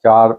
4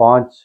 5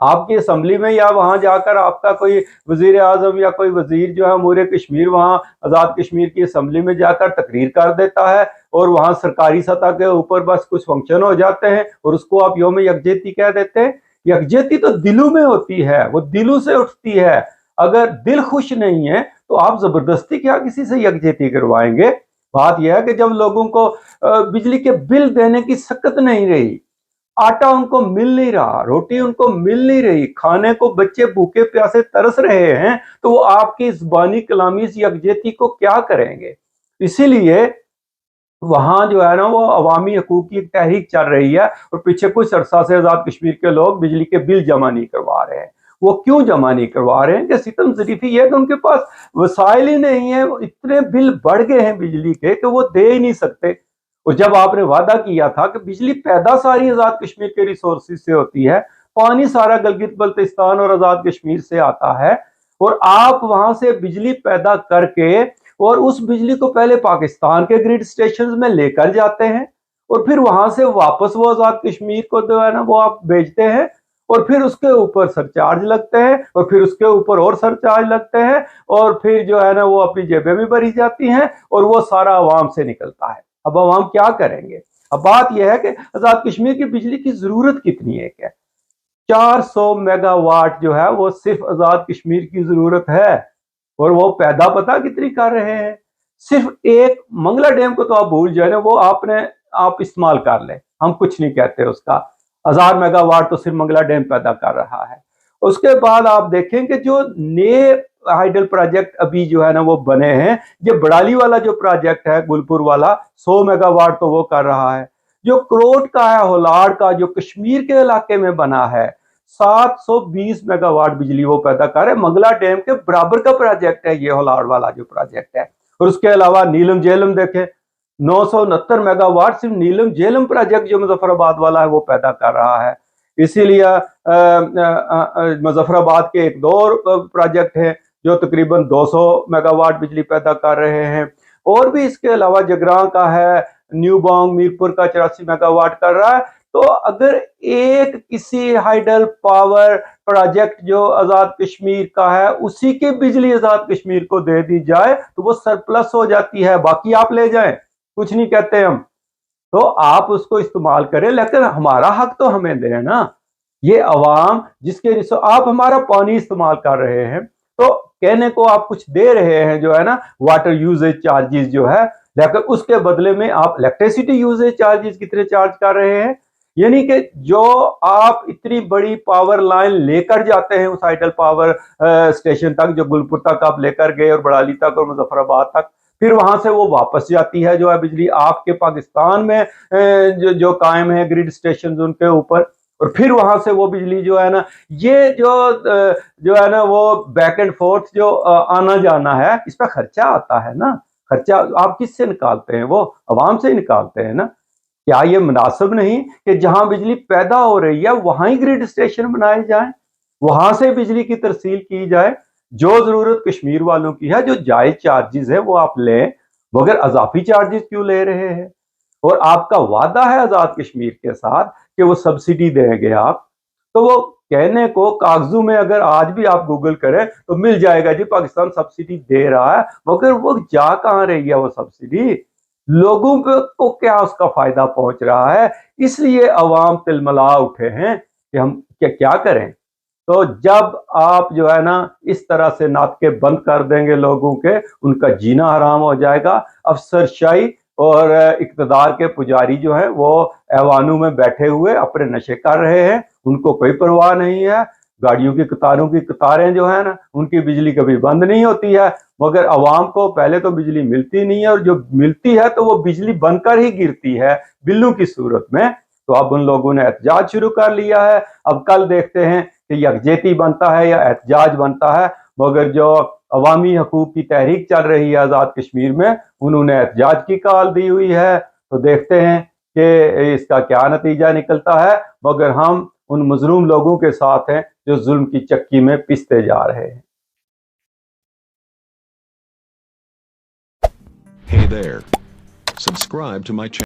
آپ کی اسمبلی میں یا وہاں جا کر آپ کا کوئی وزیر اعظم یا کوئی وزیر جو ہے امور کشمیر وہاں آزاد کشمیر کی اسمبلی میں جا کر تقریر کر دیتا ہے اور وہاں سرکاری سطح کے اوپر بس کچھ فنکشن ہو جاتے ہیں اور اس کو آپ یوم یکجہتی کہہ دیتے ہیں. یکجہتی تو دلوں میں ہوتی ہے, وہ دلوں سے اٹھتی ہے. اگر دل خوش نہیں ہے تو آپ زبردستی کیا کسی سے یکجہتی کروائیں گے؟ بات یہ ہے کہ جب لوگوں کو بجلی کے بل دینے کی سکت نہیں رہی, آٹا ان کو مل نہیں رہا, روٹی ان کو مل نہیں رہی, کھانے کو بچے بھوکے پیاسے ترس رہے ہیں, تو وہ آپ کی زبانی کلامی اس یکجہتی کو کیا کریں گے؟ اسی لیے وہاں جو ہے نا وہ عوامی حقوق کی ایک تحریک چل رہی ہے اور پیچھے کچھ عرصہ سے آزاد کشمیر کے لوگ بجلی کے بل جمع نہیں کروا رہے ہیں. وہ کیوں جمع نہیں کروا رہے ہیں؟ کہ ستم ظریفی یہ کہ ان کے پاس وسائل ہی نہیں ہیں, اتنے بل بڑھ گئے ہیں بجلی کے کہ وہ دے ہی نہیں سکتے. اور جب آپ نے وعدہ کیا تھا کہ بجلی پیدا ساری آزاد کشمیر کے ریسورسز سے ہوتی ہے, پانی سارا گلگت بلتستان اور آزاد کشمیر سے آتا ہے, اور آپ وہاں سے بجلی پیدا کر کے اور اس بجلی کو پہلے پاکستان کے گریڈ سٹیشنز میں لے کر جاتے ہیں اور پھر وہاں سے واپس وہ آزاد کشمیر کو جو ہے نا وہ آپ بیچتے ہیں, اور پھر اس کے اوپر سرچارج لگتے ہیں, اور پھر اس کے اوپر اور سرچارج لگتے ہیں, اور پھر جو ہے نا وہ اپنی جیبیں بھی بھری جاتی ہیں اور وہ سارا عوام سے نکلتا ہے. اب عوام کیا کریں گے؟ اب بات یہ ہے کہ آزاد کشمیر کی بجلی کی ضرورت کتنی ہے؟ کیا 400 میگا واٹ جو ہے وہ صرف آزاد کشمیر کی ضرورت ہے, اور وہ پیدا پتہ کتنی کر رہے ہیں؟ صرف ایک منگلا ڈیم کو تو آپ بھول جائیں, وہ آپ استعمال کر لیں, ہم کچھ نہیں کہتے اس کا. 1000 میگا واٹ تو صرف منگلا ڈیم پیدا کر رہا ہے. اس کے بعد آپ دیکھیں کہ جو نئے ہائیڈل پروجیکٹ ابھی جو ہے نا وہ بنے ہیں, یہ بڑالی والا جو پروجیکٹ ہے گلپور والا 100 میگا واٹ تو وہ کر رہا ہے. جو کروٹ کا ہے ہولار کا جو کشمیر کے علاقے میں بنا ہے 720 میگا واٹ بجلی وہ پیدا کر رہے. منگلا ڈیم کے برابر کا پروجیکٹ ہے یہ ہولار والا جو پروجیکٹ ہے. اور اس کے علاوہ نیلم جیلم دیکھیں 969 میگا واٹ صرف نیلم جیلم پروجیکٹ جو مظفر آباد والا ہے وہ پیدا کر رہا ہے. اسی لیے مظفر آباد کے ایک دو پروجیکٹ ہیں جو تقریباً 200 میگا واٹ بجلی پیدا کر رہے ہیں, اور بھی اس کے علاوہ جگراں کا ہے, نیو بانگ میرپور کا 84 میگا واٹ کر رہا ہے. تو اگر ایک کسی ہائیڈل پاور پروجیکٹ جو آزاد کشمیر کا ہے اسی کی بجلی آزاد کشمیر کو دے دی جائے تو وہ سرپلس ہو جاتی ہے, باقی آپ لے جائیں, کچھ نہیں کہتے ہم. تو آپ اس کو استعمال کریں, لیکن ہمارا حق تو ہمیں دیں نا. یہ عوام جس کے آپ ہمارا پانی استعمال کر رہے ہیں تو کہنے کو آپ کچھ دے رہے ہیں جو ہے نا واٹر یوزیج چارجز جو ہے, لیکن اس کے بدلے میں آپ الیکٹریسٹی یوزیج چارجز کتنے چارج کر رہے ہیں؟ یعنی کہ جو آپ اتنی بڑی پاور لائن لے کر جاتے ہیں اس ہائیڈل پاور اسٹیشن تک جو گلپور تک آپ لے کر گئے اور بڑالی تک اور مظفر آباد تک, پھر وہاں سے وہ واپس جاتی ہے جو ہے بجلی آپ کے پاکستان میں جو قائم ہے گریڈ سٹیشن ان کے اوپر, اور پھر وہاں سے وہ بجلی جو ہے نا یہ جو ہے نا وہ بیک اینڈ فورتھ جو آنا جانا ہے اس پہ خرچہ آتا ہے نا. خرچہ آپ کس سے نکالتے ہیں؟ وہ عوام سے نکالتے ہیں نا. کیا یہ مناسب نہیں کہ جہاں بجلی پیدا ہو رہی ہے وہاں ہی گریڈ سٹیشن بنائے جائیں, وہاں سے بجلی کی ترسیل کی جائے؟ جو ضرورت کشمیر والوں کی ہے, جو جائز چارجز ہے وہ آپ لیں, مگر اضافی چارجز کیوں لے رہے ہیں؟ اور آپ کا وعدہ ہے آزاد کشمیر کے ساتھ کہ وہ سبسڈی دیں گے آپ, تو وہ کہنے کو کاغذوں میں اگر آج بھی آپ گوگل کریں تو مل جائے گا جی پاکستان سبسڈی دے رہا ہے, مگر وہ جا کہاں رہی ہے وہ سبسڈی؟ لوگوں کو کیا اس کا فائدہ پہنچ رہا ہے؟ اس لیے عوام تلملا اٹھے ہیں کہ ہم کیا کریں. تو جب آپ جو ہے نا اس طرح سے ناطقے بند کر دیں گے لوگوں کے, ان کا جینا حرام ہو جائے گا. افسر شاہی اور اقتدار کے پجاری جو ہیں وہ ایوانوں میں بیٹھے ہوئے اپنے نشے کر رہے ہیں, ان کو کوئی پرواہ نہیں ہے. گاڑیوں کی قطاروں کی قطاریں جو ہیں نا ان کی بجلی کبھی بند نہیں ہوتی ہے, مگر عوام کو پہلے تو بجلی ملتی نہیں ہے, اور جو ملتی ہے تو وہ بجلی بن کر ہی گرتی ہے بلوں کی صورت میں. تو اب ان لوگوں نے احتجاج شروع کر لیا ہے. اب کل دیکھتے ہیں کہ یکجہتی بنتا ہے یا احتجاج بنتا ہے, مگر جو عوامی حقوق کی تحریک چل رہی ہے آزاد کشمیر میں انہوں نے احتجاج کی کال دی ہوئی ہے. تو دیکھتے ہیں کہ اس کا کیا نتیجہ نکلتا ہے, مگر ہم ان مظلوم لوگوں کے ساتھ ہیں جو ظلم کی چکی میں پستے جا رہے ہیں. Hey there. Subscribe to my channel.